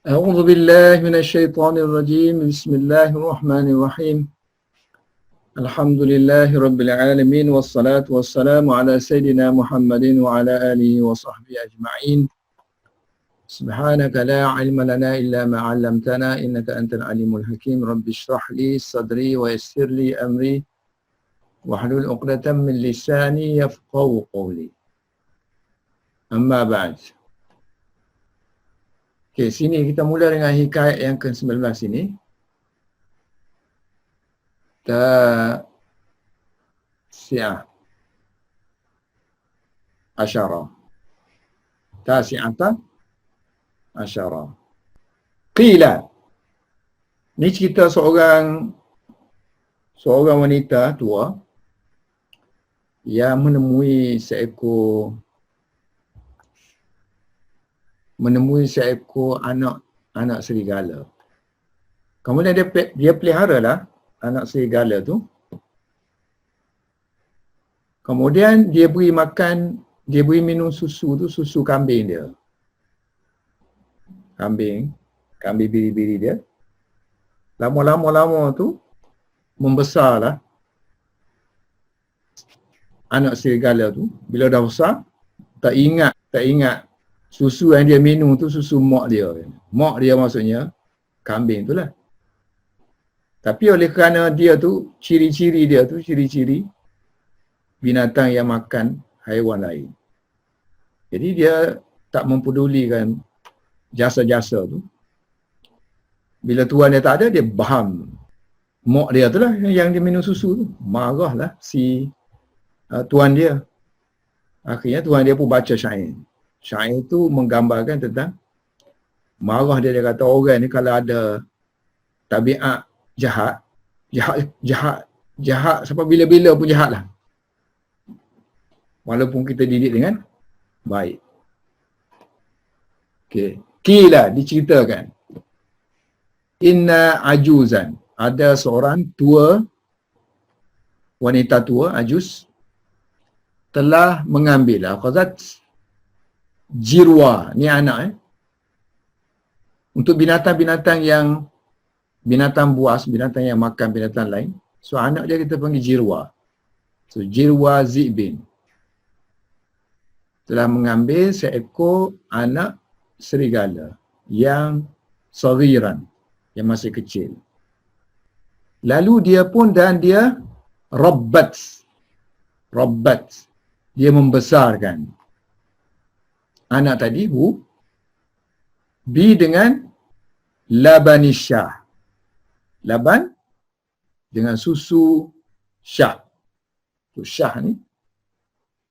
أعوذ بالله من الشيطان الرجيم. بسم الله الرحمن الرحيم. الحمد لله رب العالمين والصلاة والسلام على سيدنا محمد وعلى آله وصحبه أجمعين. سبحانك لا علم لنا إلا ما علمتنا إنك أنت العليم الحكيم. رب اشرح لي صدري ويسر لي أمري واحلل عقدة من لساني يفقهوا قولي. أما بعد. Okey, sini kita mula dengan hikayat yang ke-19 ini. Tasi'ah asyara. Tasi'ata asyara. Qila. Ini cerita seorang wanita tua yang menemui seekor anak serigala. Kemudian dia peliharalah anak serigala tu. Kemudian dia beri minum susu tu, susu kambing dia. Kambing biri-biri dia. Lama-lama tu membesarlah anak serigala tu. Bila dah besar, tak ingat susu yang dia minum tu susu mak dia. Mak dia maksudnya kambing tu lah. Tapi oleh kerana dia tu, ciri-ciri binatang yang makan haiwan lain. Jadi dia tak mempedulikan jasa-jasa tu. Bila tuan dia tak ada, dia baham mak dia tu lah yang dia minum susu tu. Marahlah si tuan dia. Akhirnya tuan dia pun baca syair. Syair tu menggambarkan tentang marah dia kata orang ni kalau ada tabiat jahat sampai bila-bila pun jahat lah. Walaupun kita didik dengan baik. Okey. Kila diceritakan. Inna ajuzan. Ada seorang wanita tua, ajuz, telah mengambil akhazat jirwa. Ni anak untuk binatang-binatang yang binatang buas, binatang yang makan binatang lain. So anak dia kita panggil jirwa. So jirwa zibin. Telah mengambil seekor anak serigala yang saghiran, yang masih kecil. Lalu dia rabbat. Dia membesarkan anak tadi dengan labanisyah. Laban dengan susu syah. Syah ni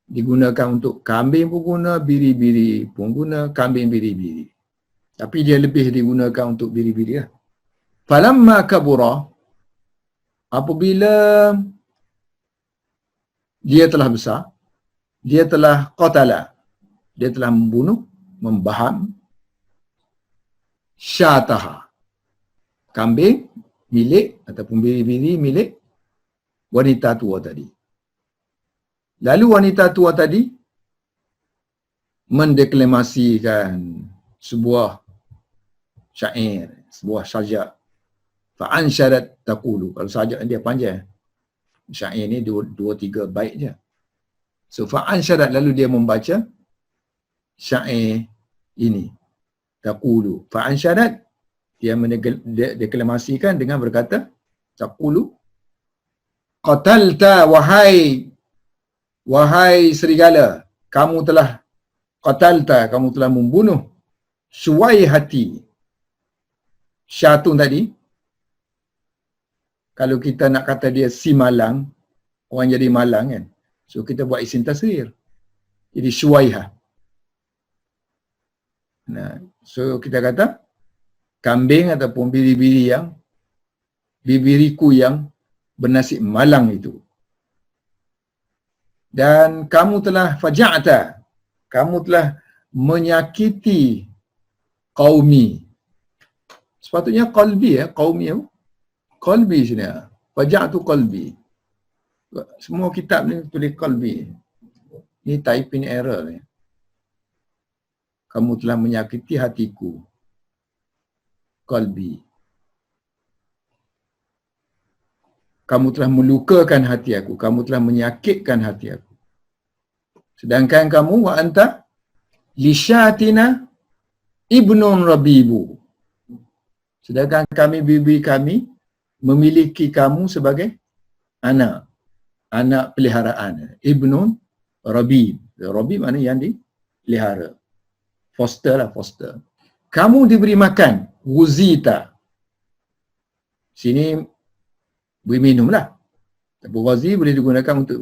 digunakan untuk kambing pun guna, biri-biri pun guna, kambing biri-biri. Tapi dia lebih digunakan untuk biri-biri lah. Falamma kabura, apabila dia telah besar, dia telah qatala, dia telah membunuh, membaham syataha, kambing milik ataupun biri-biri milik wanita tua tadi. Lalu wanita tua tadi mendeklamasikan sebuah syair, sebuah sajak. Fa'ansyarat taqulu. Kalau sajak dia panjang. Syair ni 2-3 bait je. So fa'ansyarat, lalu dia membaca syair ini. Taqulu. Fa'ansyarat, dia mendeklamasikan dengan berkata, taqulu, qatalta wahai serigala, kamu telah membunuh Suwaihati. Syatun tadi, kalau kita nak kata dia si malang, orang jadi malang kan. So kita buat isim tasghir. Jadi Suwaiha. Nah, so kita kata kambing ataupun biri-biriku yang bernasib malang itu. Dan kamu telah faja'ta, kamu telah menyakiti qaumi. Sepatutnya qalbi qaumi qalbi sini. Faja'tu qalbi. Semua kitab ni tulis qalbi. Ni typing error ni. Kamu telah menyakiti hatiku. qalbi. Kamu telah melukakan hati aku, kamu telah menyakitkan hati aku. Sedangkan kamu wa anta lisyatina ibnun rabibu. Sedangkan kami, bibi kami memiliki kamu sebagai anak peliharaan. Ibnun rabib. Rabib maknanya yang dipelihara. Foster lah, foster. Kamu diberi makan, wuzita. Sini beri minum lah. Tapi wazi boleh digunakan untuk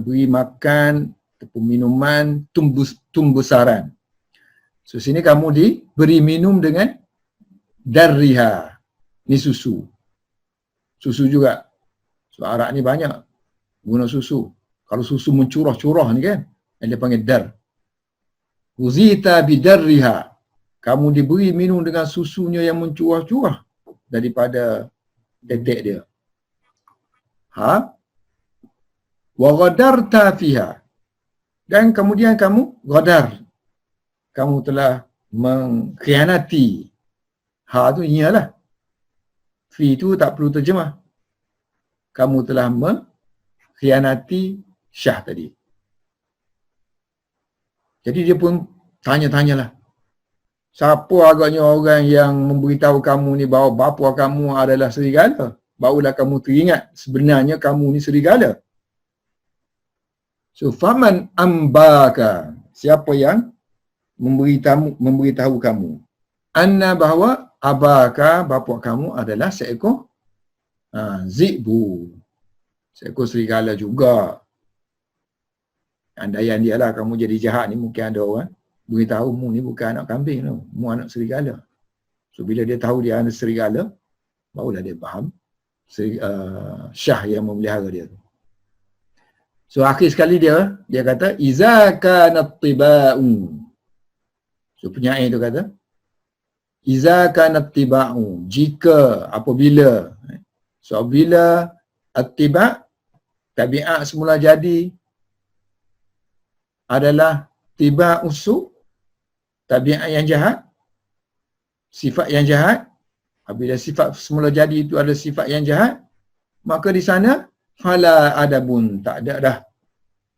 beri makan ataupun minuman, tumbusaran. So sini kamu diberi minum dengan darriha. Ni susu. Susu juga. So Arab ni banyak guna susu. Kalau susu mencurah-curah ni kan, yang dia panggil dar. Uzita bidarriha. Kamu diberi minum dengan susunya yang mencurah-curah daripada tetek dia. Wa ghadarta fiha. Dan kemudian kamu ghadar. Kamu telah mengkhianati. Tu iyalah. Fi tu tak perlu terjemah. Kamu telah mengkhianati Syah tadi. Jadi dia pun tanya-tanyalah. Siapa agaknya orang yang memberitahu kamu ni bahawa bapa kamu adalah serigala? Barulah kamu teringat sebenarnya kamu ni serigala. So faman ambaka, siapa yang memberitahu kamu anna bahawa abaka, bapa kamu adalah seekor zibu, seekor serigala juga. Andaian dia lah kamu jadi jahat ni, mungkin ada orang beritahu mu ni bukan anak kambing tu, mu anak serigala. So bila dia tahu dia anak serigala, barulah dia faham Syah yang memelihara dia tu. So akhir sekali dia kata iza kanat tiba'u. So penyair tu kata iza kanat tiba'u, jika, apabila. So bila at-tiba', tabiat semula jadi adalah tiba'u su', tabiat yang jahat, sifat yang jahat. Apabila sifat semula jadi itu adalah sifat yang jahat, maka di sana fala adabun, tak ada dah.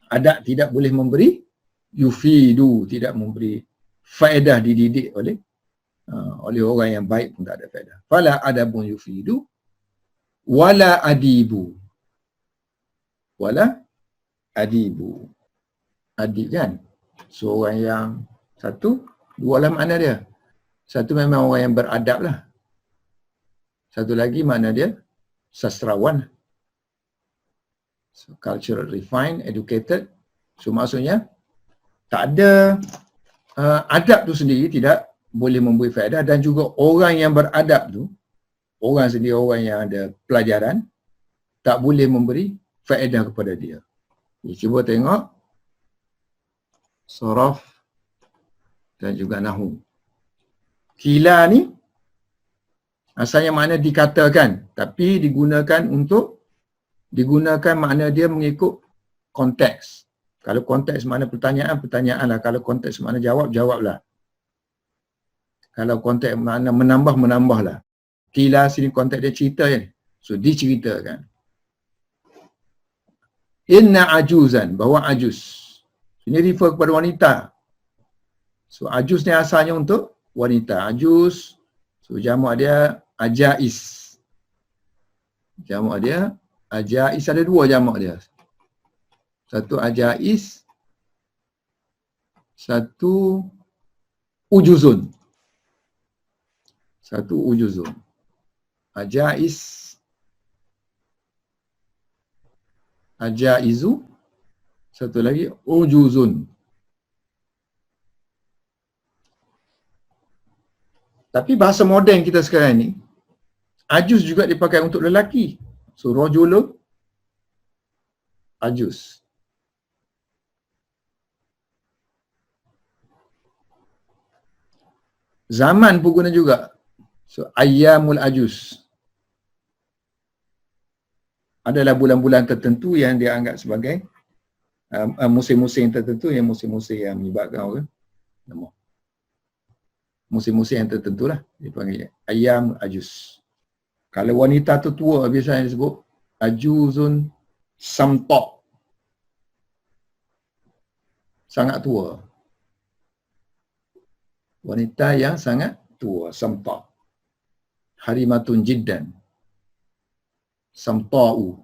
Adab tidak boleh memberi yufidu, tidak memberi faedah, dididik oleh orang yang baik pun tak ada faedah. Fala adabun yufidu wala adibu. Wala adibu. Adib kan? So orang yang satu, dua lah makna dia. Satu memang orang yang beradab lah. Satu lagi makna dia sastrawan. So cultural, refined, educated. So maksudnya tak ada adab tu sendiri tidak boleh memberi faedah, dan juga orang yang beradab tu, orang sendiri, orang yang ada pelajaran, tak boleh memberi faedah kepada dia. Cuba tengok Saraf dan juga Nahu. Kila ni asalnya makna dikatakan, tapi digunakan makna dia mengikut konteks. Kalau konteks makna pertanyaan, pertanyaan lah. Kalau konteks makna jawab, jawab lah. Kalau konteks makna menambah, menambah lah. Kila sini konteks dia cerita kan. So diceritakan. Inna ajuzan, bahawa ajuz. Ini refer kepada wanita. So ajuz ni asalnya untuk wanita. Ajuz, so jamak dia ajais. Jamak dia ajais, ada dua jamak dia. Satu ajais, satu ujuzun. Satu ujuzun. Ajais, ajaizu, satu lagi ujuzun. Tapi bahasa moden kita sekarang ni, ajuz juga dipakai untuk lelaki. So rajulun ajuz. Zaman pun guna juga. So ayyamul ajuz. Adalah bulan-bulan tertentu yang dianggap sebagai musim-musim tertentu, yang musim-musim yang menyebabkan orang lemah. musim-musim yang tertentu lah. Dia panggil ayam ajus. Kalau wanita tu tua, biasanya disebut ajuzun samtok. Sangat tua. Wanita yang sangat tua, samtok. Harimatun jiddan. Samta'u.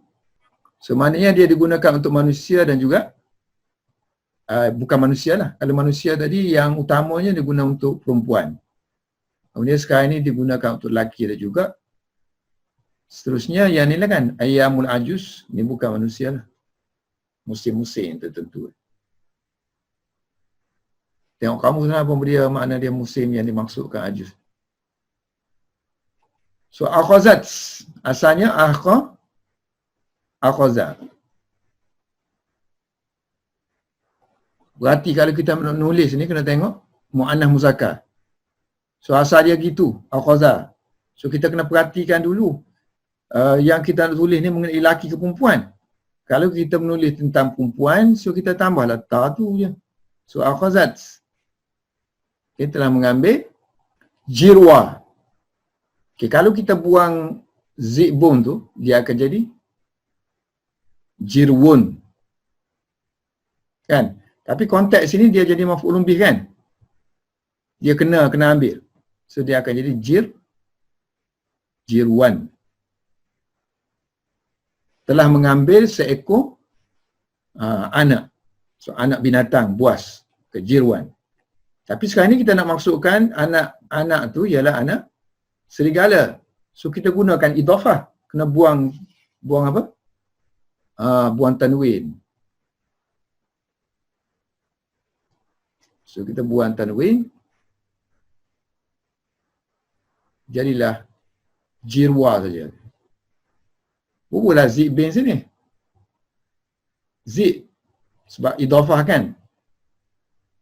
So, maknanya dia digunakan untuk manusia dan juga bukan manusia lah. Kalau manusia tadi yang utamanya digunakan untuk perempuan. Kemudian sekarang ini digunakan untuk lelaki ada juga. Seterusnya yang ni lah kan, ayamul ajus, ni bukan manusia lah. Musim-musim tertentu. Tengok kamu kenapa dia makna dia musim yang dimaksudkan ajus. So akhazat, asalnya akhaza. Berarti kalau kita nak nulis ni kena tengok muannah muzakkar. So asal dia gitu, akhaza. So kita kena perhatikan dulu yang kita nak tulis ni mengenai lelaki ke perempuan. Kalau kita menulis tentang perempuan, so kita tambahlah ta tu je. So akhazat. Kita telah mengambil jirwa. Okay, kalau kita buang zibun tu, dia akan jadi jirwun. Kan? Tapi konteks sini dia jadi maf'ulun bih kan? Dia kena ambil. So dia akan jadi jirwan. Telah mengambil seekor anak. So anak binatang, buas ke jirwan. Tapi sekarang ni kita nak maksudkan anak tu ialah anak serigala. So kita gunakan idhafah. Kena buang apa? Buang tanwin. So kita buang tanwin. Jadilah jirwa saja. Bubuhlah zik bin sini. Zik. Sebab idhafah kan.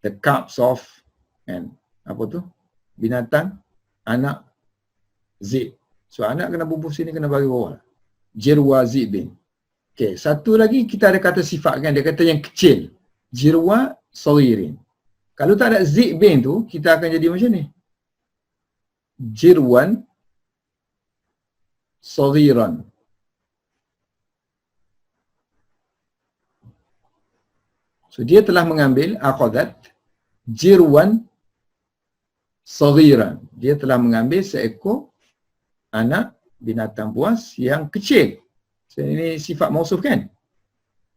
The cups of and apa tu? Binatang, anak, zik. So anak kena bubuh sini, kena bagi bawah. Jirwa zik bin. Okay, satu lagi kita ada kata sifat kan. Dia kata yang kecil. Jirwa sawirin. Kalau tak ada zik bin tu, kita akan jadi macam ni. Jirwan sawiran. So dia telah mengambil akhazat jirwan sawiran. Dia telah mengambil seekor anak binatang buas yang kecil. So ini sifat mausuf kan?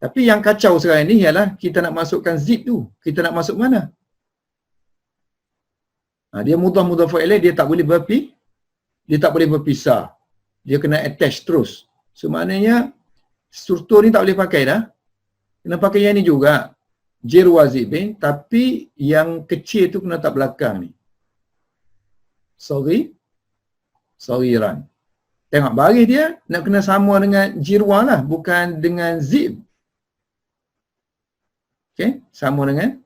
Tapi yang kacau sekarang ni ialah kita nak masukkan zid tu. Kita nak masuk mana? Dia mudhaf ilaih, dia tak boleh berpisah. Dia kena attach terus. So maknanya struktur ni tak boleh pakai dah. Kena pakai yang ni juga. Jir wazib bin, tapi yang kecil tu kena tak belakang ni. Sawiran. Tengok baris dia nak kena sama dengan jirwa lah, bukan dengan zib. Okay, sama dengan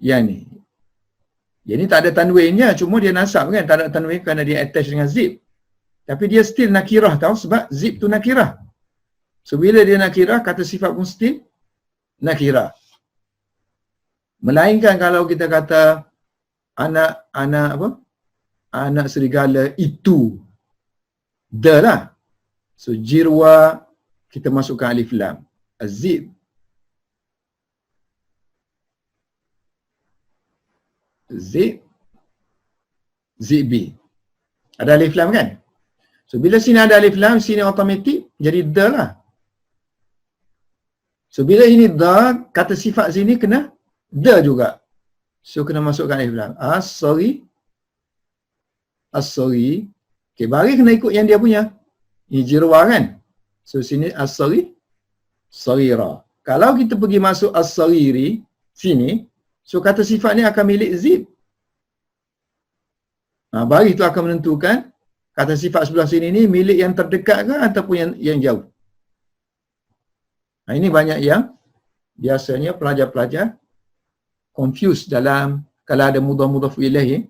yang ni. Yang ni tak ada tanwinnya, cuma dia nasab kan, tak ada tanwin kerana dia attach dengan zib. Tapi dia still nakirah tahu, sebab zib tu nakirah. So bila dia nakirah, kata sifat pun still nakirah. Melainkan kalau kita kata anak serigala itu the lah. So jirwa kita masukkan alif lam. Azib. Zibi. Ada alif lam kan? So bila sini ada alif lam, sini automatik jadi the lah. So bila ini the, kata sifat sini kena the juga. So kena masukkan alif lam. As-sari. Okay, baris kena ikut yang dia punya. Ini jirwa kan? So sini as-sari. Sarira. Kalau kita pergi masuk as-sariri sini, so kata sifat ni akan milik zib. Baris tu akan menentukan kata sifat sebelah sini ni milik yang terdekat ke ataupun yang jauh. Ini banyak yang biasanya pelajar-pelajar confused dalam kalau ada mudhaf ilaih,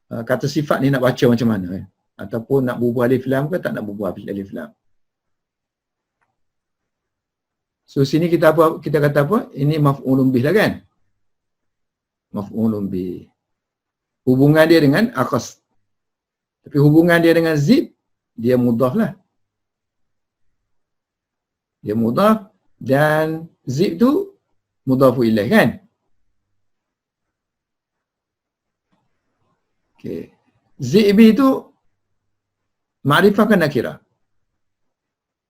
kata sifat ni nak baca macam mana kan? Ataupun nak bubuh alif lam ke tak nak bubuh alif lam. So sini kita kata apa? Ini maf'ulun bih lah kan? Maf'ulun bih. hubungan dia dengan akhas. Tapi hubungan dia dengan zid, dia mudhaf lah. Dia mudhaf dan zid tu mudhafu ilaih kan? Okey. Zi'bi tu ma'rifah kan nakirah?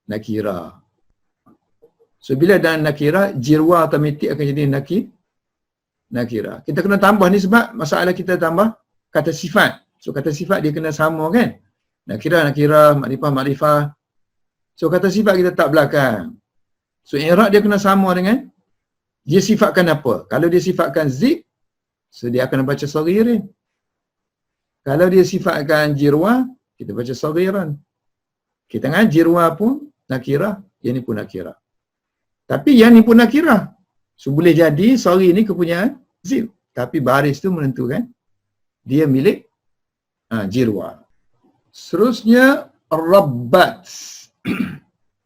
Nakirah. So bila dengan nakirah, jirwa automatik akan jadi nakirah. Kita kena tambah ni sebab masalah kita tambah kata sifat. So kata sifat dia kena sama kan? Nakirah, ma'rifah. So kata sifat kita tak belakang. So i'rab dia kena sama dengan dia sifatkan apa? Kalau dia sifatkan zik, so dia akan baca saghirin. Kalau dia sifatkan jirwa, kita baca saghiran. Kita kan jirwa pun nakirah, yang ni pun nakirah. Tapi yang ni pun nakirah. So boleh jadi saghir ni kepunyaan zik. Tapi baris tu menentukan dia milik jirwa. Seterusnya rabbat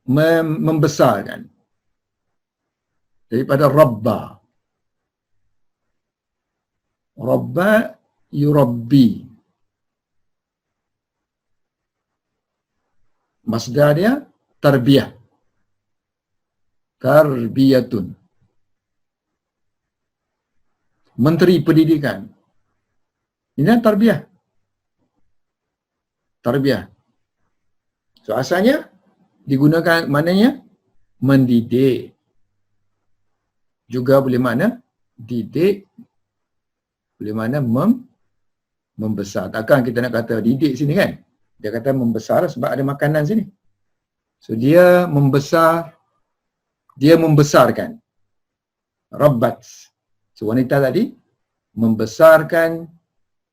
membesarkan. Daripada rabba. Rabba yurabbi. Masdar dia tarbiyah. Tarbiyatun. Menteri Pendidikan. Ini tarbiyah. Tarbiyah. So asalnya digunakan maknanya mendidik. Juga boleh makna didik, boleh makna membesar. Takkan kita nak kata didik sini kan? Dia kata membesar sebab ada makanan sini. So dia membesarkan. Rabbat. So wanita tadi membesarkan.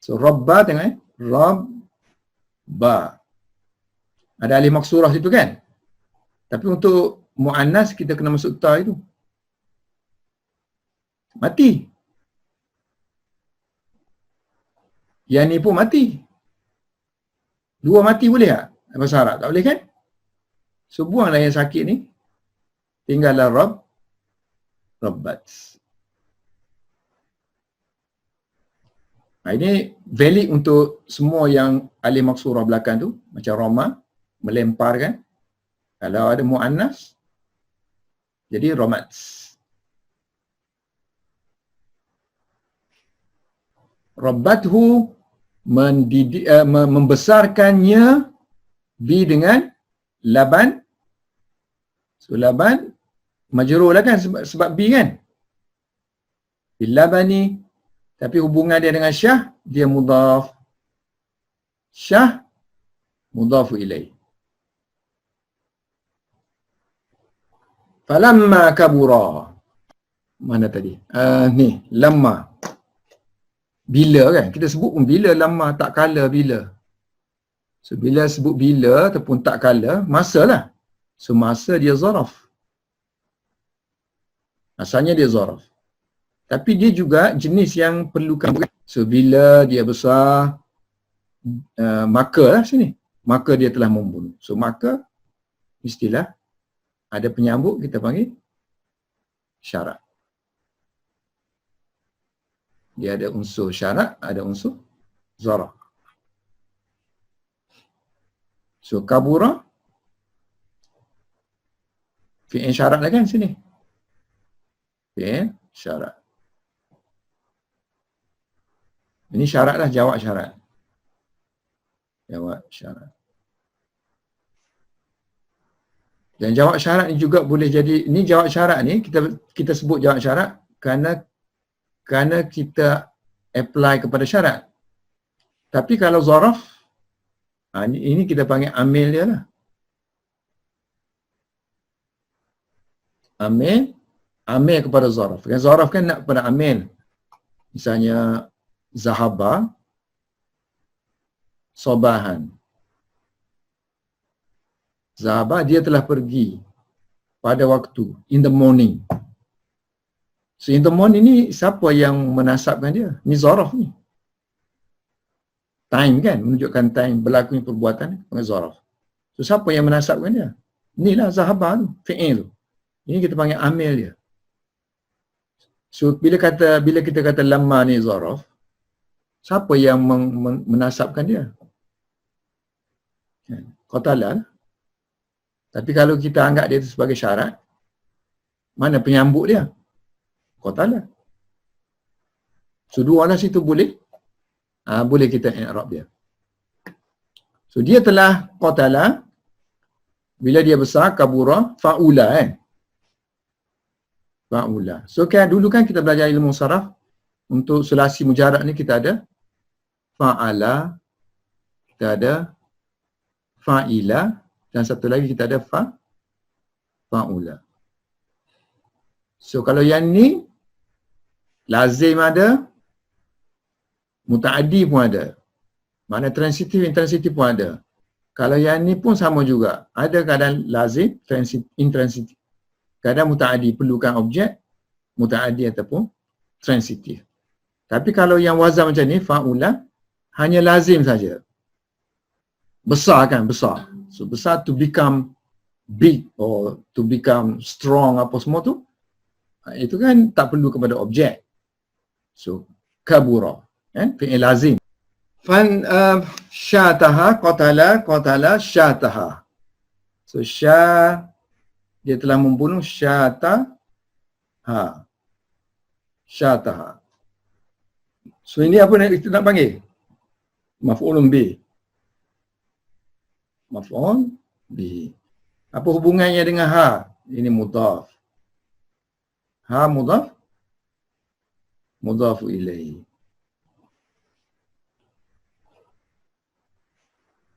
So rabba tengok rabba. Ada alif maksurah situ kan? Tapi untuk muannas kita kena masuk ta itu. Mati. Yang ni pun mati. Dua mati boleh tak? Bahasa Arab tak boleh kan? So buanglah yang sakit ni. Tinggallah rabbat. Ini valid untuk semua yang alif maksurah belakang tu. Macam Roma, melemparkan. Kalau ada mu'annas, jadi romat. Rabbathu membesarkannya bi dengan laban. So laban majrur lah kan sebab bi kan. Bil labani, tapi hubungan dia dengan syah, dia mudhaf. Syah mudhafu ilaih. Falamma kabura. Mana tadi? Ni, lamma. Bila kan? Kita sebut pun bila, lamma, tak kala, bila. So bila sebut bila ataupun tak kala, masa lah. So masa dia zaraf. Asalnya dia zaraf. Tapi dia juga jenis yang perlukan. So bila dia besar, maka lah sini. Maka dia telah membunuh. So maka, istilah ada penyambut kita panggil syarat. Dia ada unsur syarat, ada unsur zaraf. So kabura fi'il syarat lah kan sini. Fi'il syarat. Ini syarat lah, jawab syarat. Jawab syarat. Dan jawab syarat ni juga boleh jadi, ni jawab syarat ni kita sebut jawab syarat kerana kita apply kepada syarat. Tapi kalau zaraf, ini kita panggil amil dia lah. Amil kepada zaraf. Kan zaraf kan nak kepada amil. Misalnya zahaba, sobahan. Zahaba dia telah pergi pada waktu, in the morning. So in the morning ni siapa yang menasabkan dia? Ni zaraf ni. Time kan, menunjukkan time berlakunya perbuatan dengan zaraf. So siapa yang menasabkan dia? Inilah zahaba tu, fi'il tu. Ini kita panggil amil dia. So bila kita kata lamma ni zaraf, Siapa yang menasabkan dia? Qatala. Tapi kalau kita anggap dia itu sebagai syarat, mana penyambut dia? Qatala. So dua nas itu boleh? Boleh kita i'rab dia. So dia telah qatala, bila dia besar, kabura, fa'ula kan? Fa'ula. So kan dulu kan kita belajar ilmu saraf, untuk sulasi mujarad ni kita ada fa'ala, kita ada fa'ila, dan satu lagi kita ada fa'ula. So kalau yang ni lazim ada, muta'addi pun ada. Mana transitif, intransitif pun ada. Kalau yang ni pun sama juga. Ada keadaan lazim, intransitif. Kadang muta'addi perlukan objek, muta'addi ataupun transitif. Tapi kalau yang wazan macam ni, fa'ula, hanya lazim saja. Besar kan, besar. So besar to become big or to become strong apa semua tu, itu kan tak perlu kepada objek. So kabura, fi'il lazim. Fan syataha, qatala syataha. So dia telah membunuh syataha. So ini apa kita nak panggil? Maf'ulun bih. Maf'ul bih. Apa hubungannya dengan ha? Ini mudhaf. Ha mudhaf? Mudhafu ilaihi.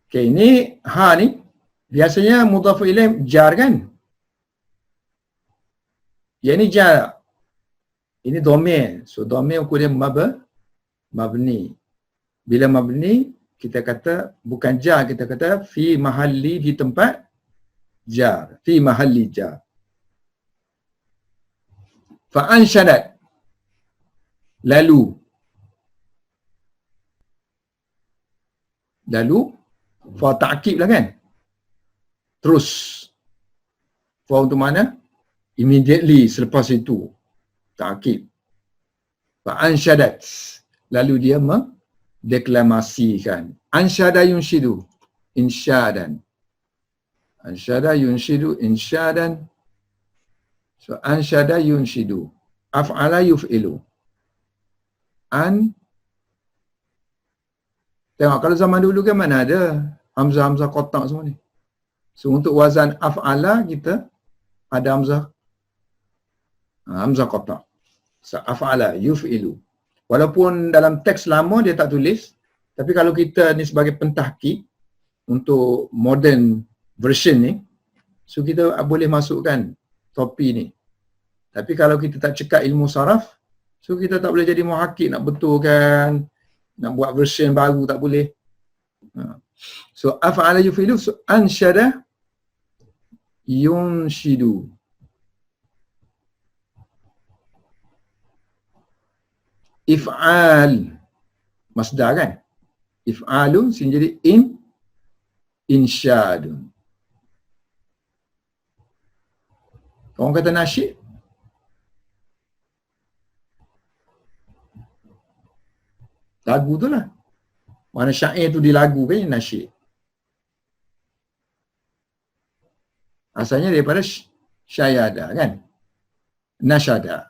Okay, ini ha ni biasanya mudhafu ilaihi jar kan? Yang ni jar. Ini dhamir. So dhamir ukur dia mabni. Bila mabni, kita kata bukan jar, kita kata fi mahalli, di tempat jar. Fi mahalli jar. Fa'ansyadat. Lalu fa ta'kib lah kan? Terus. Fa untuk mana? Immediately, selepas itu. Ta'kib. Fa'ansyadat. Lalu dia mendeklamasikan. Ansyada yunshidu. Insyadan. Ansyada yunshidu. Insyadan. So, ansyada yunshidu. Af'ala yuf'ilu. Tengok, kalau zaman dulu kan mana ada hamzah-hamzah kotak semua ni. So, untuk wazan af'ala kita ada hamzah kotak. So, af'ala yuf'ilu. Walaupun dalam teks lama dia tak tulis, tapi kalau kita ni sebagai pentahqiq untuk modern version ni, so kita boleh masukkan topi ni. Tapi kalau kita tak cekak ilmu saraf, so kita tak boleh jadi muhakkik, nak betulkan, nak buat version baru tak boleh. So af'ala yufilu, so ansyada yunshidu. If'al masdar kan? If'alun sini jadi insyadun. Orang kata nasyid, lagu tu lah. Mana syair tu dilagu kan nasyid. Asalnya daripada syayada kan? Nasyada.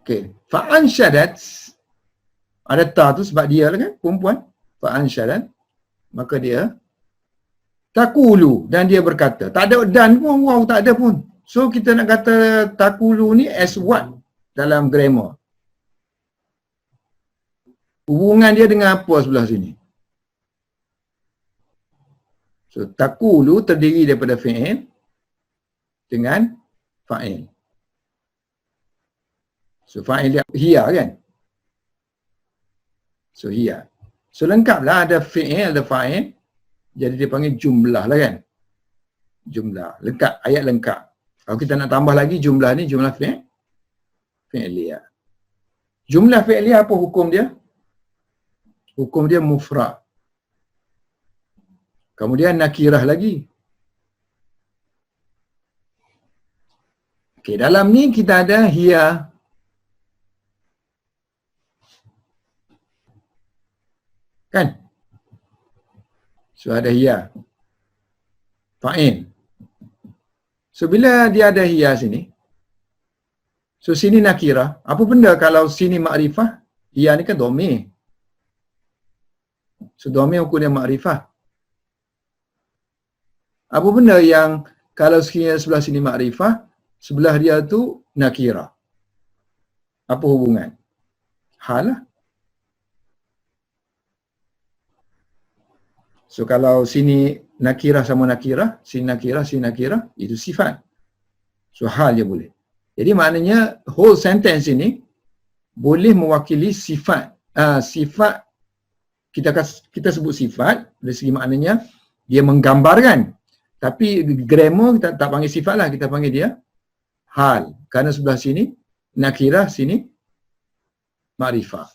Okay. Fa'ansyadat. Ada ta tu sebab dia lah kan? Perempuan. Fa'ansyadat. Maka dia takulu. Dan dia berkata. Tak ada dan pun. Wow, tak ada pun. So kita nak kata takulu ni as what dalam grammar? Hubungan dia dengan apa sebelah sini? So takulu terdiri daripada fi'il dengan fa'il. So fa'il dia hiya kan? So hiya. So lengkaplah, ada fi'il, ada fa'il. Jadi dia panggil jumlah lah kan? Jumlah. Lengkap, ayat lengkap. Kalau kita nak tambah lagi jumlah ni, jumlah fi'liyah. Jumlah fi'liyah apa hukum dia? Hukum dia mufrad. Kemudian nakirah lagi. Okey, dalam ni kita ada hiya. Kan? So ada hiya. Fa'il. So bila dia ada hiya sini, so sini nakirah. Apa benda kalau sini makrifah? Hiya ni kan dhamir. So dhamir hukum dia makrifah. Apa benda yang kalau sebelah sini makrifah, sebelah dia tu nakirah? Apa hubungan? Hal lah. So kalau sini nakirah sama nakirah, sini nakirah, itu sifat. So hal je boleh. Jadi maknanya whole sentence ini boleh mewakili sifat. Sifat kita sebut sifat dari segi maknanya dia menggambarkan. Tapi grammar kita tak panggil sifat lah, kita panggil dia hal. Kerana sebelah sini nakirah, sini makrifah.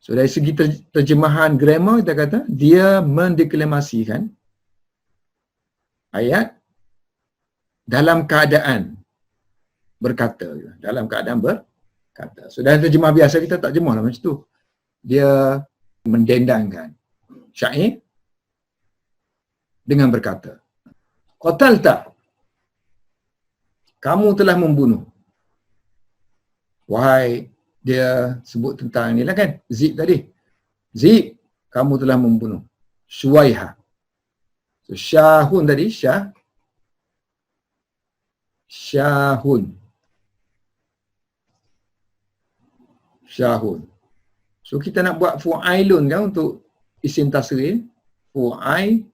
So dari segi terjemahan grammar kita kata dia mendeklamasikan ayat dalam keadaan berkata. Dalam keadaan berkata. So dalam terjemah biasa kita tak jemah lah macam tu. Dia mendendangkan syair dengan berkata. Qatalta, kamu telah membunuh. Wahai, dia sebut tentang ni lah kan, Zib tadi. Zib, kamu telah membunuh. Syuwaiha. So, Syahun tadi, Syahun. So, kita nak buat fu'ailun kan untuk isim tasrif. Fu'ailun.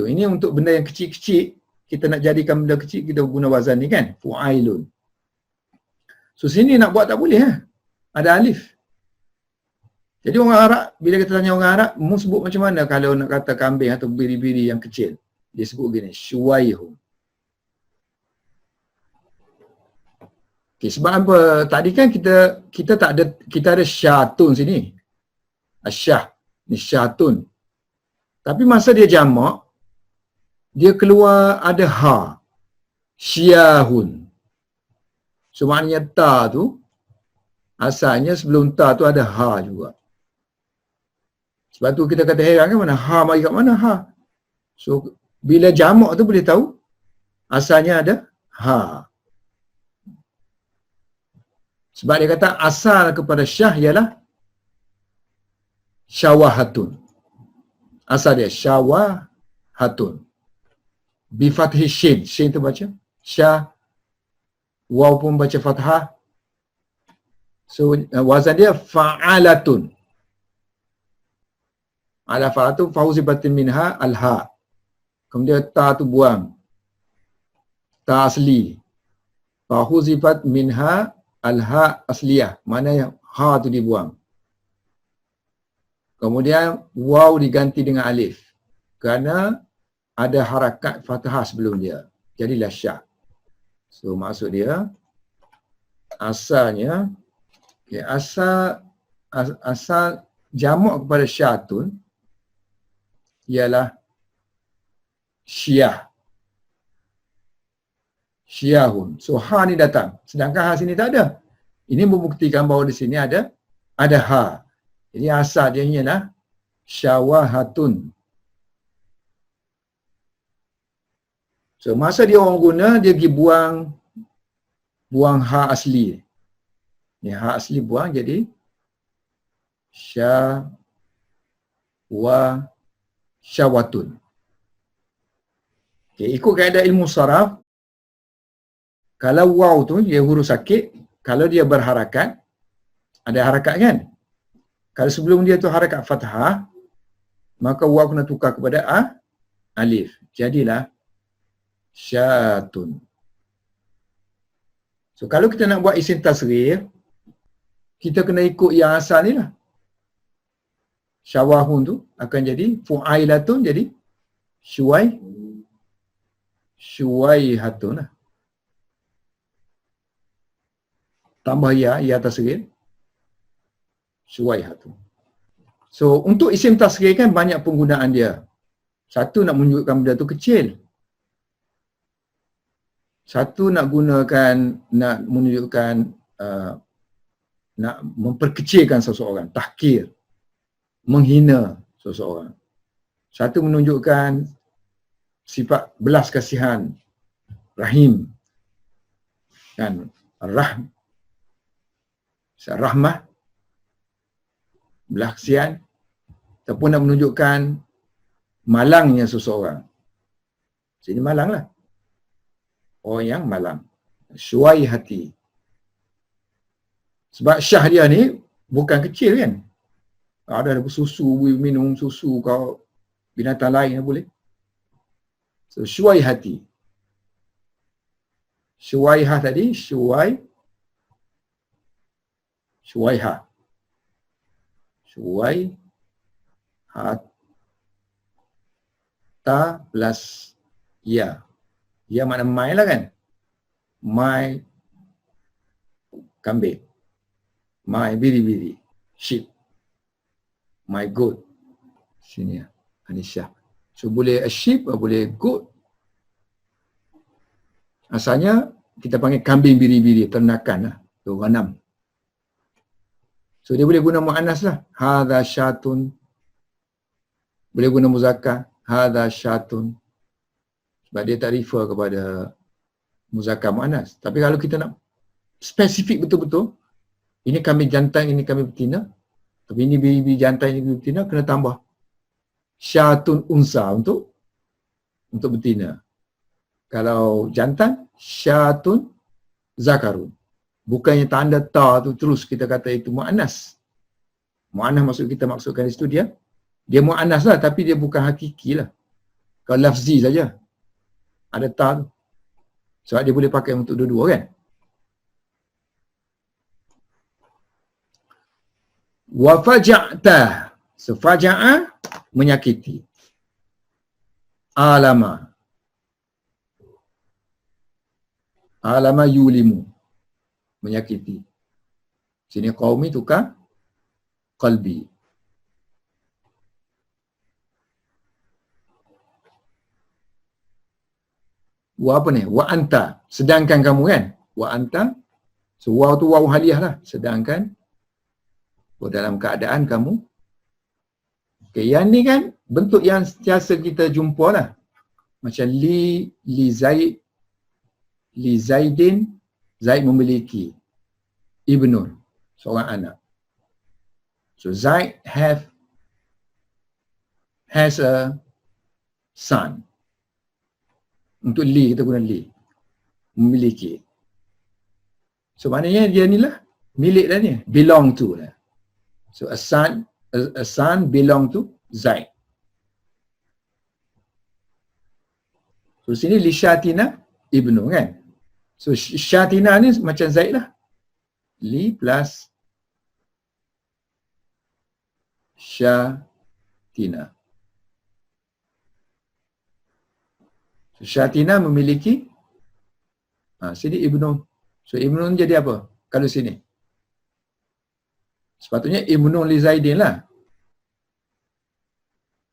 Ini untuk benda yang kecil-kecil. Kita nak jadikan benda kecil, kita guna wazan ni kan. Fu'ailun. So sini nak buat tak boleh lah. Ada alif. Jadi orang Arab, bila kita tanya orang Arab, mu sebut macam mana kalau nak kata kambing atau biri-biri yang kecil? Dia sebut gini, syuwaihum. Okay, sebab apa? Tadi kan kita tak ada, kita ada syatun sini. Asyah. Ni syatun. Tapi masa dia jamak, dia keluar ada ha. Syahun. So maknanya ta tu, asalnya sebelum ta tu ada ha juga. Sebab tu kita kata heran kan, mana ha mari kat mana ha. So bila jamak tu boleh tahu, asalnya ada ha. Sebab dia kata asal kepada syah ialah syawahatun. Asal dia syawahatun. Bi fathi shin. Shin tu baca syah. Waw pun baca fathah. So wazan dia fa'alatun. Ala fa'alatun fauzibatin minha al-ha. Kemudian ta tu buang. Ta asli. Fauzibat minha al-ha asliyah. Mana yang ha tu dibuang. Kemudian waw diganti dengan alif. Kerana ada harakat fathah sebelum dia. Jadilah syah. So maksud dia asalnya okay, asal jamak kepada syatun ialah syiah. Syiyahun. So ha ni datang. Sedangkan ha sini tak ada. Ini membuktikan bahawa di sini ada ha. Jadi asal dia ialah syawahatun. So masa dia orang guna, dia pergi buang ha asli. Ni ha asli buang jadi syawatun. Okay, ikut kaedah ilmu saraf, kalau waw tu dia huruf sakit, kalau dia berharakat, ada harakat kan? Kalau sebelum dia tu harakat fathah, maka waw kena tukar kepada alif. Jadilah syatun. So kalau kita nak buat isim tasrif, kita kena ikut yang asal ni lah. Syawahun tu akan jadi fu'ailatun, jadi syuwaihatun lah. Tambah ya tasrif, syuwaihatun. So untuk isim tasrif kan banyak penggunaan dia. Satu nak menunjukkan benda tu kecil. Satu nak menunjukkan nak memperkecilkan seseorang, tahkir, menghina seseorang. Satu menunjukkan sifat belas kasihan, rahim, kan, rahmah, belas kasihan, ataupun nak menunjukkan malangnya seseorang. Sini malanglah. Orang yang malang. Syuai hati. Sebab syah dia ni bukan kecil kan. Ada susu, minum susu kau binatang lain boleh. So, syuai hati. Syuaiha tadi, syuaiha. Syuai ta plus ya. Ya makna mai lah kan. Mai kambing. My biri-biri, sheep. My goat. Sini ya, Anisha. So boleh a sheep, boleh goat. Asalnya kita panggil kambing biri-biri, ternakan lah. So, ghanam. So dia boleh guna mu'annas lah. Hadha syatun. Boleh guna muzakkar. Hadha syatun. Sebab dia tak refer kepada muzakkar mu'annas. Tapi kalau kita nak spesifik betul-betul, ini kambing jantan, ini kambing betina. Tapi ini biri-biri jantan, ini biri betina, kena tambah syatun unsa untuk betina. Kalau jantan, syatun zakarun. Bukannya tanda ta tu terus kita kata itu mu'annas. Mu'annas maksudkan di situ dia mu'annas lah, tapi dia bukan hakiki lah. Kalau lafzi saja. Ada ta tu. Sebab dia boleh pakai untuk dua-dua kan. Wa faja'ta. So faja'a menyakiti. Alama yulimu. Menyakiti. Sini qaumi tukar qalbi. Wa apa ni? Wa anta. Sedangkan kamu kan? Wa anta. So waw tu waw haliyah lah. Sedangkan dalam keadaan kamu. Okay, yang ni kan bentuk yang sentiasa kita jumpa lah. Macam li Zaidin, Zaid memiliki ibnun, seorang anak. So Zaid has a son. Untuk li, kita guna li. Memiliki. So maknanya dia ni lah milik dah ni. Belong to lah. So a son belong to Zaid. So sini li syatina ibnu kan. So syatina ni macam Zaid lah. Li plus syatina. So syatina memiliki sini ibnu. So ibnu jadi apa? Kalau sini. Sepatutnya ibnu li Zaidin lah.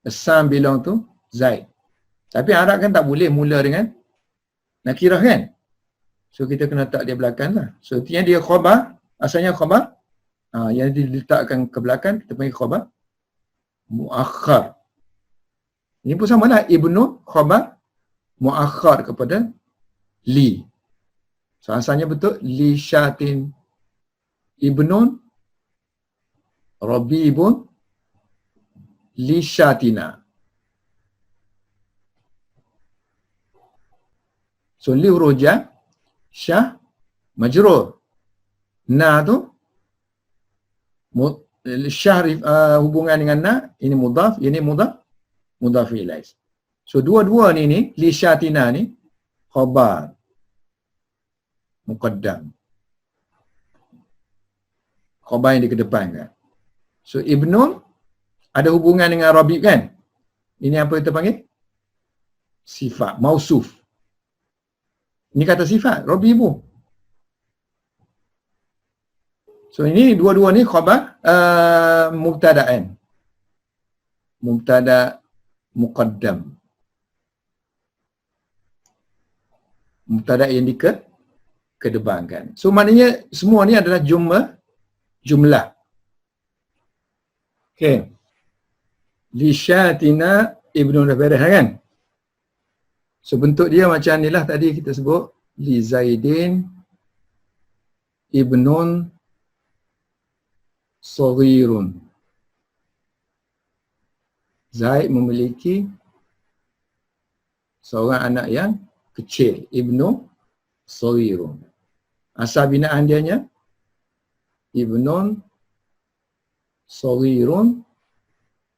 A son belong to Zaid. Tapi Arab kan tak boleh mula dengan nakirah kan? So kita kena letak dia belakang lah. So artinya dia khabar, asalnya khabar. Yang diletakkan ke belakang, kita panggil khabar muakhar. Ini pun sama lah. Ibnu khabar muakhar kepada li. So asalnya betul. Li syatin ibnun Rabibun li syatina. So li huruf syah majrur. Na tu syah hubungan dengan na, ini mudhaf, ini mudhaf ilaih. So dua-dua ni li syatina ni khabar muqaddam. Khabar yang dikedepankan. So ibnu ada hubungan dengan Rabib kan? Ini apa kita panggil? Sifat, mausuf. Ini kata sifat, Rabibu. So ini dua-dua ni khabar mubtada'an. Mubtada' muqaddam. mubtada yang dikedepankan. So maknanya semua ni adalah jumlah. Okey. Li syatina ibnu Nabairah kan? So bentuk dia macam ni lah tadi kita sebut. Li Zaidin ibnun saghirun. Zaid memiliki seorang anak yang kecil. Ibnu saghirun. Asal binaan dianya ibnun saghirun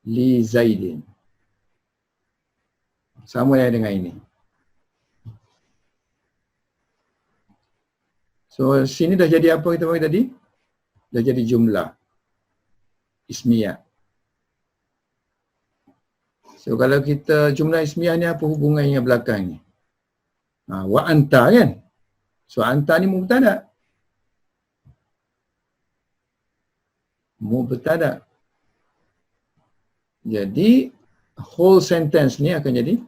li Zaidin. Sama yang dengan ini. So sini dah jadi apa kita panggil tadi? Dah jadi jumlah ismiyah. So kalau kita jumlah ismiyah ni apa hubungannya belakang ni? Wa anta kan? So anta ni mubtada. Mubtada. Jadi whole sentence ni akan jadi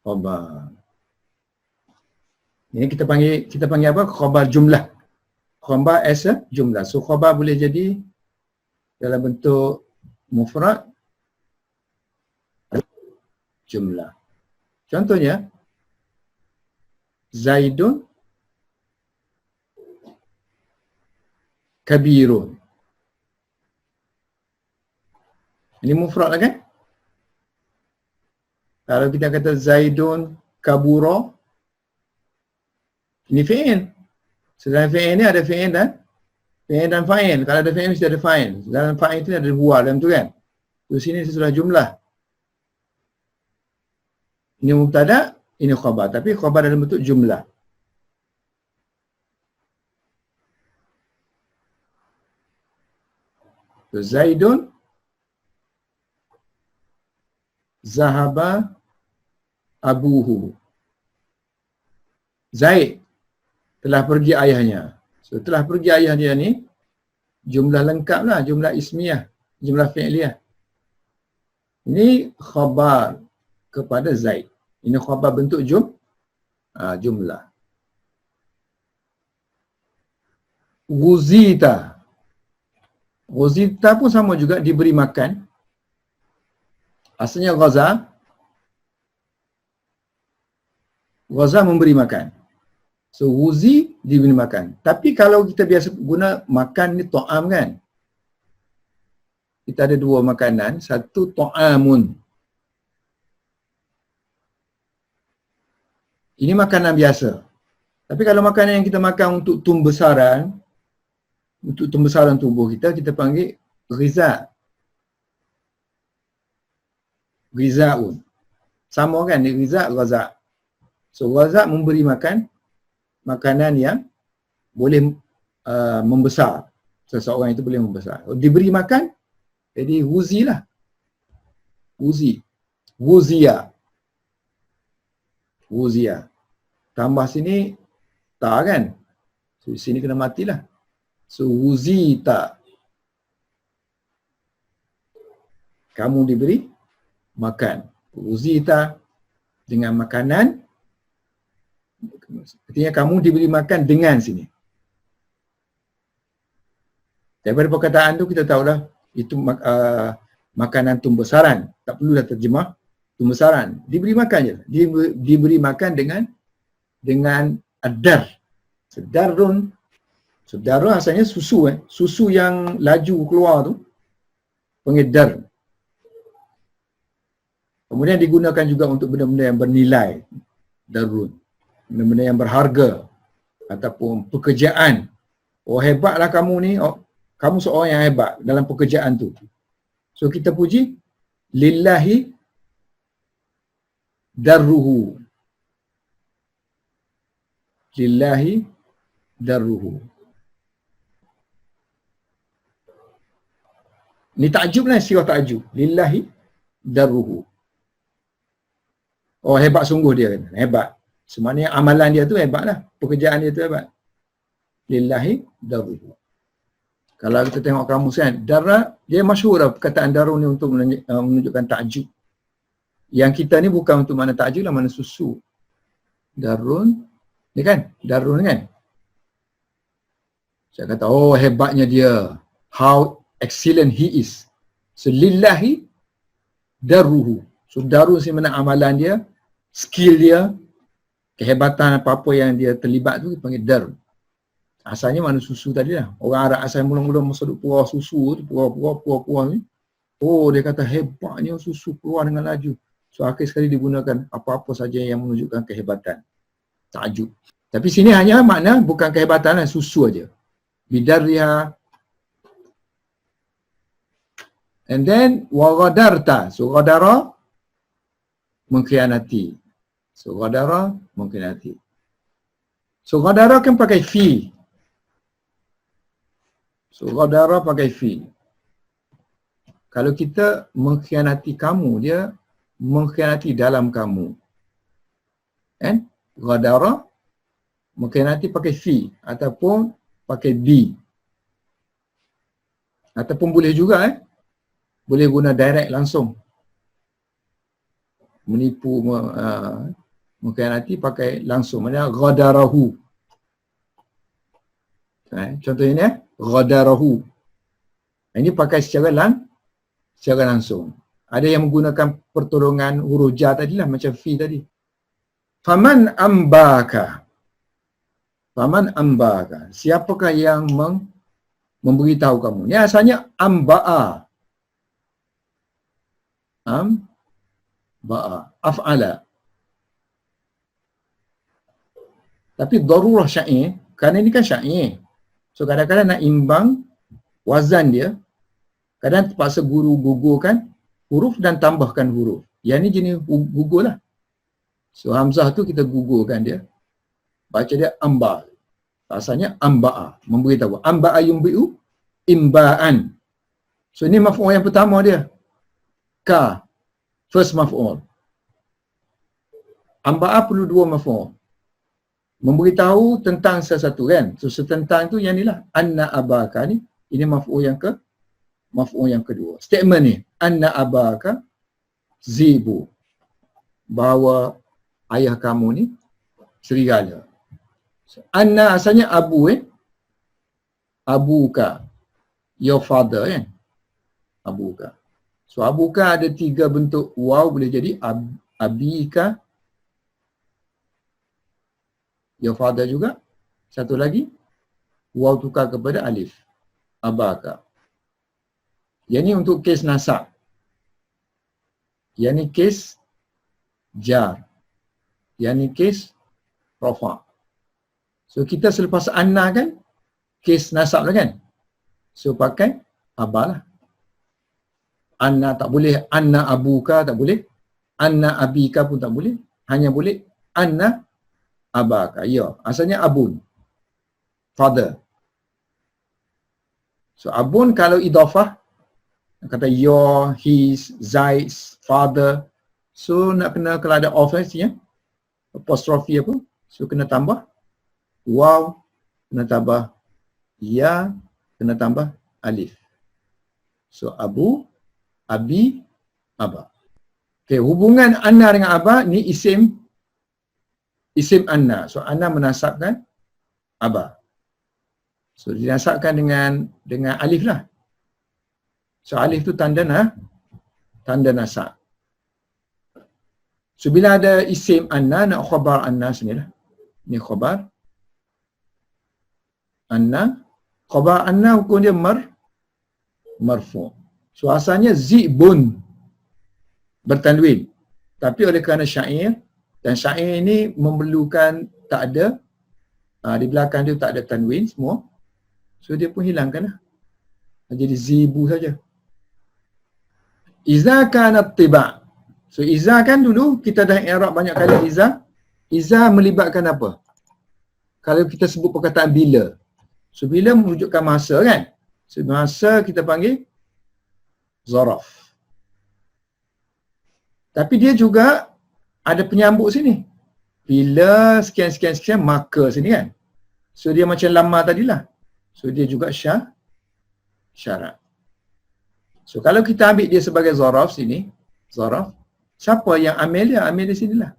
khabar. Ini kita panggil apa? Khabar jumlah. Khabar as a jumlah. So khabar boleh jadi dalam bentuk mufrad jumlah. Contohnya Zaidun kabirun. Ini mufrad lah kan? Kalau kita kata Zaidun kabura, ini fi'il. Sedangkan fi'il ni ada fi'il dan fa'il. Kalau ada fi'il mesti ada fa'il. Dalam fa'il tu ada huwa dalam tu kan? Di sini sudah jumlah. Ini mubtada, ini khabar. Tapi khabar dalam bentuk jumlah. So, Zaidun zahaba abuhu. Zaid telah pergi ayahnya. So telah pergi ayah dia ni jumlah lengkap lah, jumlah ismiyah, jumlah fi'liyah. Ini khabar kepada Zaid. Ini khabar bentuk jumlah. Ghuzita. Ghuzita pun sama juga, diberi makan. Asalnya ghaza. Ghaza memberi makan. So ghuzi diberi makan. Tapi kalau kita biasa guna makan ni ta'am kan. Kita ada dua makanan. Satu ta'amun. Ini makanan biasa. Tapi kalau makanan yang kita makan untuk tumbesaran, untuk tumbesaran tubuh kita, kita panggil ghiza. Ghizaun. Sama kan? Ghiza, ghaza. So ghaza memberi makan makanan yang boleh membesar. Seseorang itu boleh membesar. Diberi makan, jadi ghuzi lah. Ghuzi. Ghuzia. Ghuzia. Tambah sini ta kan? So sini kena matilah. So ghuzita. Kamu diberi makan. Ghuzita dengan makanan. Artinya kamu diberi makan dengan sini. Daripada perkataan tu kita tahulah itu makanan tumbesaran. Tak perlulah terjemah tumbesaran. Diberi makan je. Diberi makan dengan adar. Darun. So darun asalnya susu. Susu yang laju keluar tu panggil dar. Kemudian digunakan juga untuk benda-benda yang bernilai. Darun. Benda-benda yang berharga. Ataupun pekerjaan. Oh hebatlah kamu ni. Oh, kamu seorang yang hebat dalam pekerjaan tu. So kita puji. Lillahi darruhu. Lillahi darruhu. Ni takjub lah, sirah takjub. Lillahi darruhu. Oh hebat sungguh dia kan. Hebat. Sebenarnya amalan dia tu hebat lah. Pekerjaan dia tu hebat. Lillahi darruhu. Kalau kita tengok kamus kan, darra, dia masyhur lah perkataan darru ni untuk menunjukkan takjub. Yang kita ni bukan untuk mana takjil lah, mana susu. Darun, ni kan? Darun kan? Saya kata, oh hebatnya dia. How excellent he is. So, lillahi daruhu. So, darun si mana amalan dia, skill dia, kehebatan apa-apa yang dia terlibat tu, panggil dar. Asalnya mana susu tadi lah. Orang Arab asal mula-mula masa duk purau susu tu, purau ni. Oh, dia kata hebatnya susu keluar dengan laju. So, akhir sekali digunakan apa-apa saja yang menunjukkan kehebatan. Takjub. Tapi sini hanya makna bukan kehebatan lah, susu aja. Bidarriha. And then, wagadarta. So, gadara, mengkhianati. So, gadara, mengkhianati. So, gadara kan pakai fi. So, gadara pakai fi. Kalau kita mengkhianati kamu, dia mengkhianati dalam kamu. Kan? Gadara, mengkhianati pakai fi ataupun pakai bi. Ataupun boleh juga boleh guna direct langsung. Menipu, mengkhianati pakai langsung. Maksudnya ghadarahu. Contoh ini ghadarahu. Ini pakai secara langsung. Ada yang menggunakan pertolongan huruf ja tadilah, macam fi tadi. Faman ambaka. Faman ambaka. Siapakah yang memberitahu kamu? Ini asalnya amba'a. Ba'a. Af'ala. Tapi darurah syair, kerana ini kan syair. So kadang-kadang nak imbang wazan dia, kadang terpaksa guru gugurkan huruf dan tambahkan huruf. Yang ni jenis gugur lah. So hamzah tu kita gugurkan dia. Baca dia amba. Asalnya amba'a, memberitahu. Amba'a yumbi'u imba'an. So ini maf'ul yang pertama dia. Ka. First maf'ul. Amba'a perlu dua maf'ul. Memberitahu tentang sesuatu kan. So setentang tu yang ni lah. Anna abaka ni. Ini maf'ul yang kedua. Statement ni. Anna abaka zibu. Bahawa ayah kamu ni serigala. So, anna asalnya abu abuka. Your father kan. Abuka. So abuka ada tiga bentuk waw, boleh jadi abika. Your father juga. Satu lagi waw tukar kepada alif. Abaka. Yang ni untuk kes nasab. Yang ni kes jar. Yang ni kes rafa'. So kita selepas anna kan kes nasab lah kan. So pakai abalah. Anna tak boleh, anna abuka tak boleh, anna abika pun tak boleh, hanya boleh anna abaka. Ya, asalnya abun. Father. So abun kalau idafah, kata your, his, Zaid's, father. So nak kena, kalau ada off ya, apostrophe apa, so kena tambah waw, kena tambah ya, kena tambah alif. So abu, abi, aba. Okay, hubungan anna dengan aba ni isim anna. So anna menasabkan aba. So dinasabkan dengan alif lah. So alif tu tanda nasab. So bila ada isim anna, nak khabar anna sini lah. Ni khabar anna. Khabar anna hukum dia marfu'. So asalnya zibun bertanwin. Tapi oleh kerana syair, dan syair ini memerlukan tak ada, di belakang dia tak ada tanwin semua. So dia pun hilangkan lah. Jadi zibu saja. Iza kanat tiba'. So iza kan dulu kita dah i'rab banyak kali iza. Iza melibatkan apa? Kalau kita sebut perkataan bila. So bila menunjukkan masa kan? So masa kita panggil zaraf. Tapi dia juga ada penyambut sini. Bila sekian maka sini kan. So dia macam lama tadilah. So dia juga syarat. So kalau kita ambil dia sebagai zaraf sini, zaraf, Siapa yang amil dia? Amil di sinilah.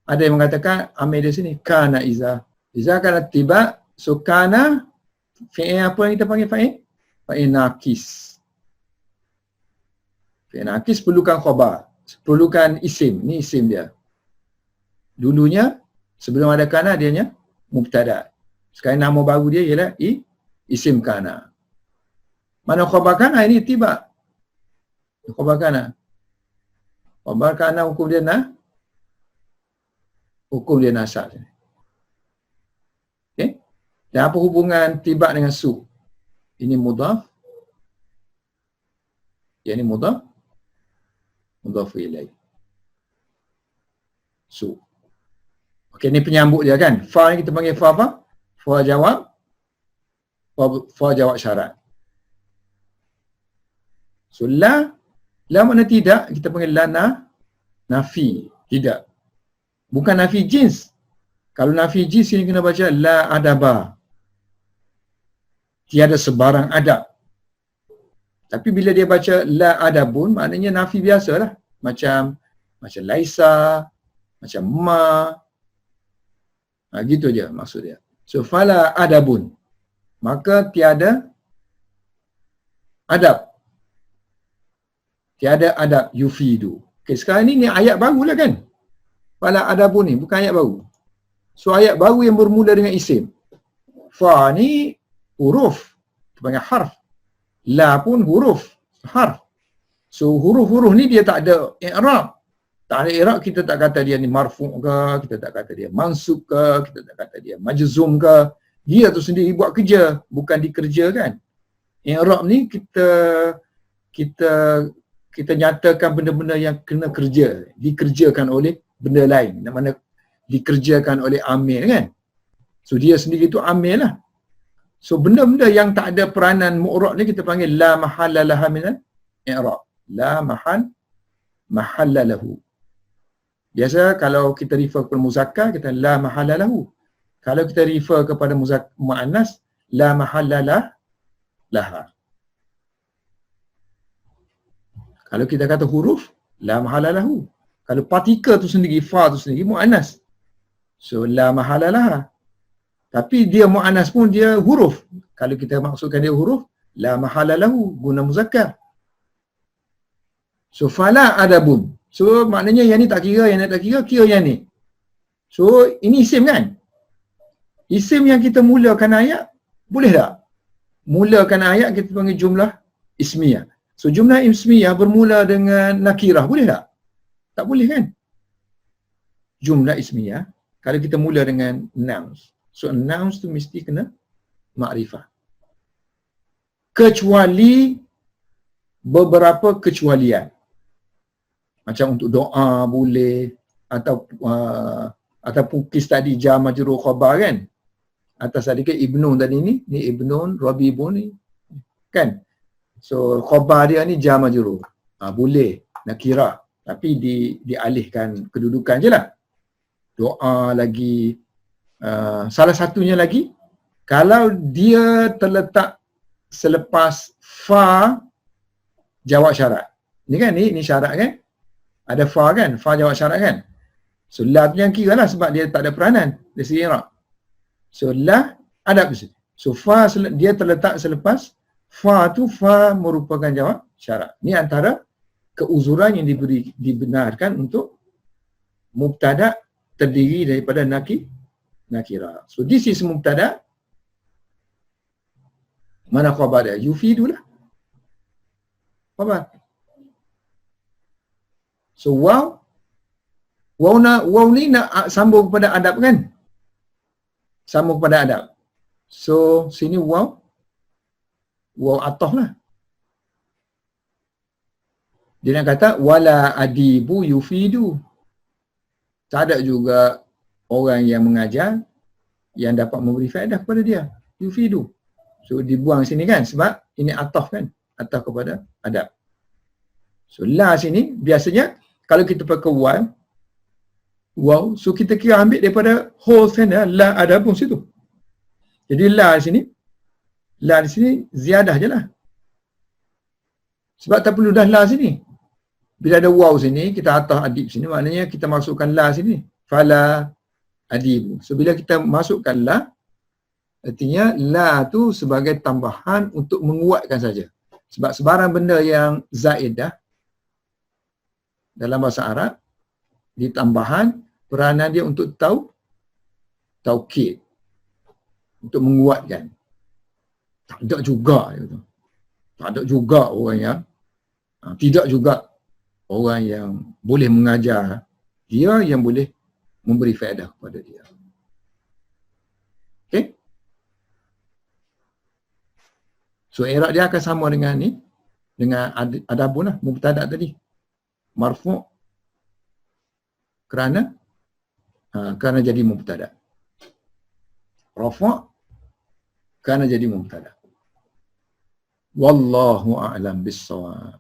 Ada yang mengatakan amil di sini kana iza. Iza kana tiba, so kana fi'il apa yang kita panggil fa'il? Fa'il nakis. Fi'il nakis perlukan khabar, perlukan isim. Ni isim dia. Dulunya sebelum ada kana dianya mubtada. Sekarang nama baru dia ialah isim kana. Mana khabar kana? Ini tiba. Khabar kana. Khabar kana hukum dia nasab. Okey. Dan apa hubungan tiba dengan su? Ini mudhaf. Yang ini mudhaf ilaih. Su. Okey, ni penyambut dia kan. Fa ni kita panggil fa apa? Fa jawab. Fa jawab syarat. So la makna tidak, kita panggil la nafi. Tidak. Bukan nafi jins. Kalau nafi jins ini kena baca la adaba. Tiada sebarang adab. Tapi bila dia baca la adabun, maknanya nafi biasalah. Macam laisa, macam ma. Gitu je maksud dia. So fala adabun. Maka tiada adab. Tiada adab yufidu. Okay, sekarang ni ayat baru lah kan. Fala adabun ni bukan ayat baru. So ayat baru yang bermula dengan isim. Fa ni huruf. Kita panggil harf. La pun huruf. Harf. So huruf-huruf ni dia tak ada i'rab. Tak ada i'rab, kita tak kata dia ni marfu' ke, kita tak kata dia mansub ke, kita tak kata dia majzum ke. Dia tu sendiri buat kerja, bukan dikerjakan. I'rab ni kita nyatakan benda-benda yang kena kerja, dikerjakan oleh benda lain. Mana dikerjakan oleh amil kan. So dia sendiri tu amil lah. So benda-benda yang tak ada peranan mu'rab ni kita panggil la mahalla laha minal i'rab. La mahalla lahu. Biasa kalau kita refer kepada muzakkar kita la mahalla lahu. Kalau kita refer kepada muannas la mahalla laha. Kalau kita kata huruf la mahalla lahu. Kalau partikel tu sendiri, fa tu sendiri muannas. So la mahalla laha. Tapi dia muannas pun dia huruf. Kalau kita maksudkan dia huruf, la mahalla lahu guna muzakkar. So fala adabun. So maknanya yang ni tak kira, yang ni tak kira, kira yang ni. So ini isim kan? Isim yang kita mulakan ayat, boleh tak? Mulakan ayat kita panggil jumlah ismiyah. So jumlah ismiyah bermula dengan nakirah, boleh tak? Tak boleh kan? Jumlah ismiyah, kalau kita mula dengan nouns. So nouns tu mesti kena makrifah. Kecuali beberapa kecualian. Macam untuk doa boleh, ataupun kis tadi jar majrur khabar kan. Atas tadi ke ibnun tadi ni ibnun, rabibun ni kan. So khabar dia ni jar majrur. Boleh nakirah, tapi dialihkan kedudukan je lah. Doa lagi, salah satunya lagi, kalau dia terletak selepas fa jawab syarat. Ni kan, ni syarat kan? Ada fa kan? Fa jawab syarat kan? So la tu yang kira lah sebab dia tak ada peranan dari segi i'rab. So la adab di situ. So fa dia terletak selepas fa tu, fa merupakan jawab syarat. Ni antara keuzuran yang dibenarkan untuk mubtada terdiri daripada nakirah. So this is mubtada. Mana khabar dia? Yufidu lah. Khabar. So waw ni nak sambung kepada adab kan? Sambung kepada adab. So sini waw atah lah. Dia nak kata wala adibu yufidu. Tak ada juga orang yang mengajar yang dapat memberi faedah kepada dia. Yufidu. So dibuang sini kan sebab ini atah kan? Atah kepada adab. So la sini biasanya kalau kita pakai waw, so kita kira ambil daripada whole sana la adabun situ. Jadi la di sini ziyadah je lah. Sebab tak perlu dah la sini. Bila ada waw sini, kita atas adib sini, maknanya kita masukkan la sini. Fala adibu. So bila kita masukkan la, artinya la tu sebagai tambahan untuk menguatkan saja. Sebab sebarang benda yang zaidah dalam bahasa Arab, di tambahan, peranan dia untuk taukid, untuk menguatkan. Tak ada juga, tak ada juga orang yang tidak juga orang yang boleh mengajar, dia yang boleh memberi faedah kepada dia. Okey? So i'rab dia akan sama dengan ni, dengan adabun lah, mubtada tadi. Marfu' kerana jadi mubtada. Rafa' kerana jadi mubtada. Wallahu a'lam bis-shawab.